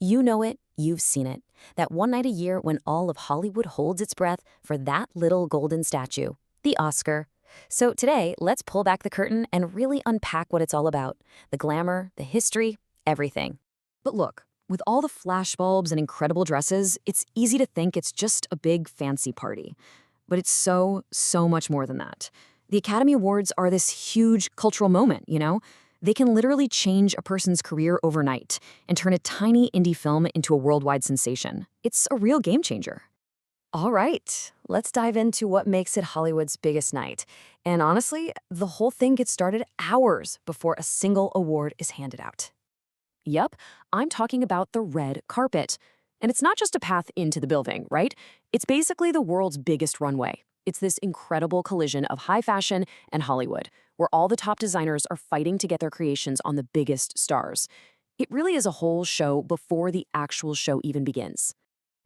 You know it, you've seen it. That one night a year when all of Hollywood holds its breath for that little golden statue, the Oscar. So today, let's pull back the curtain and really unpack what it's all about. The glamour, the history, everything. But look, with all the flashbulbs and incredible dresses, it's easy to think it's just a big fancy party. But it's so much more than that. The Academy Awards are this huge cultural moment, you know? They can literally change a person's career overnight and turn a tiny indie film into a worldwide sensation. It's a real game changer. All right, let's dive into what makes it Hollywood's biggest night. And honestly, the whole thing gets started hours before a single award is handed out. Yup, I'm talking about the red carpet. And it's not just a path into the building, right? It's basically the world's biggest runway. It's this incredible collision of high fashion and Hollywood, where all the top designers are fighting to get their creations on the biggest stars. It really is a whole show before the actual show even begins.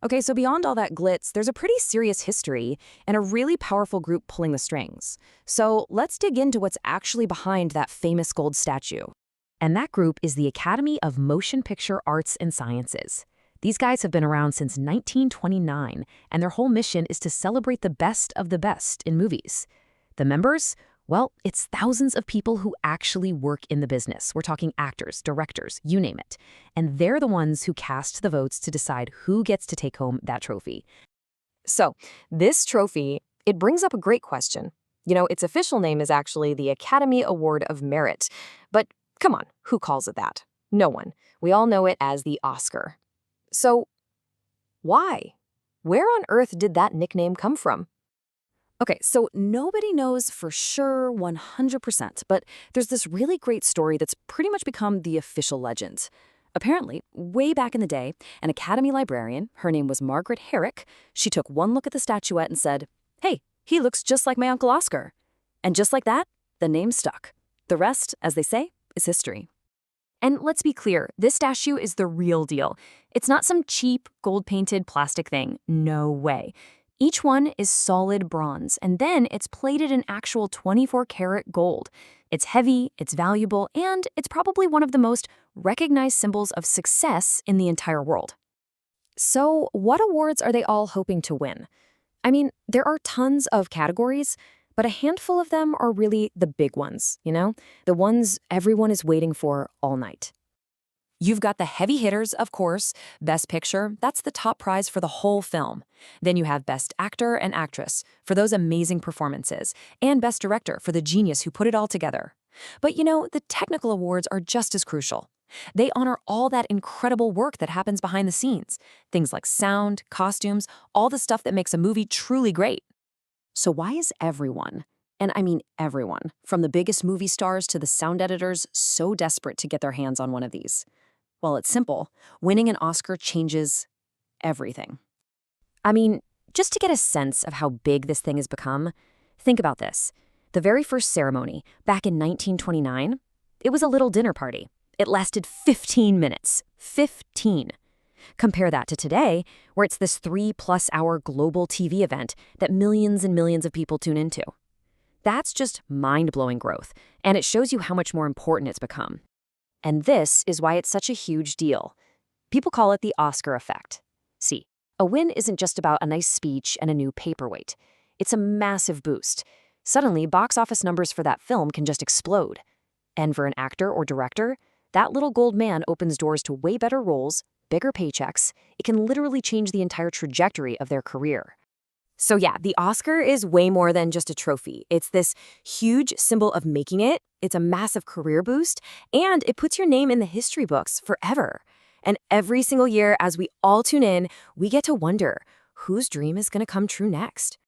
Okay, so beyond all that glitz, there's a pretty serious history and a really powerful group pulling the strings. So let's dig into what's actually behind that famous gold statue. And that group is the Academy of Motion Picture Arts and Sciences. These guys have been around since 1929, and their whole mission is to celebrate the best of the best in movies. The members? Well, it's thousands of people who actually work in the business. We're talking actors, directors, you name it. And they're the ones who cast the votes to decide who gets to take home that trophy. So, this trophy, it brings up a great question. You know, its official name is actually the Academy Award of Merit. But come on, who calls it that? No one. We all know it as the Oscar. So, why? Where on earth did that nickname come from? Okay, so nobody knows for sure 100%, but there's this really great story that's pretty much become the official legend. Apparently, way back in the day, an Academy librarian, her name was Margaret Herrick, she took one look at the statuette and said, "Hey, he looks just like my Uncle Oscar." And just like that, the name stuck. The rest, as they say, is history. And let's be clear, this statue is the real deal. It's not some cheap, gold-painted plastic thing. No way. Each one is solid bronze, and then it's plated in actual 24-karat gold. It's heavy, it's valuable, and it's probably one of the most recognized symbols of success in the entire world. So, what awards are they all hoping to win? I mean, there are tons of categories, but a handful of them are really the big ones, you know? The ones everyone is waiting for all night. You've got the heavy hitters, of course. Best Picture, that's the top prize for the whole film. Then you have Best Actor and Actress for those amazing performances, and Best Director for the genius who put it all together. But you know, the technical awards are just as crucial. They honor all that incredible work that happens behind the scenes. Things like sound, costumes, all the stuff that makes a movie truly great. So why is everyone, and I mean everyone, from the biggest movie stars to the sound editors, so desperate to get their hands on one of these? Well, it's simple. Winning an Oscar changes everything. I mean, just to get a sense of how big this thing has become, think about this. The very first ceremony, back in 1929, it was a little dinner party. It lasted 15 minutes. 15. Compare that to today, where it's this 3+ hour global TV event that millions and millions of people tune into. That's just mind-blowing growth, and it shows you how much more important it's become. And this is why it's such a huge deal. People call it the Oscar effect. See, a win isn't just about a nice speech and a new paperweight. It's a massive boost. Suddenly, box office numbers for that film can just explode. And for an actor or director, that little gold man opens doors to way better roles, bigger paychecks. It can literally change the entire trajectory of their career. So yeah, the Oscar is way more than just a trophy. It's this huge symbol of making it. It's a massive career boost, and it puts your name in the history books forever. And every single year, as we all tune in, we get to wonder whose dream is going to come true next.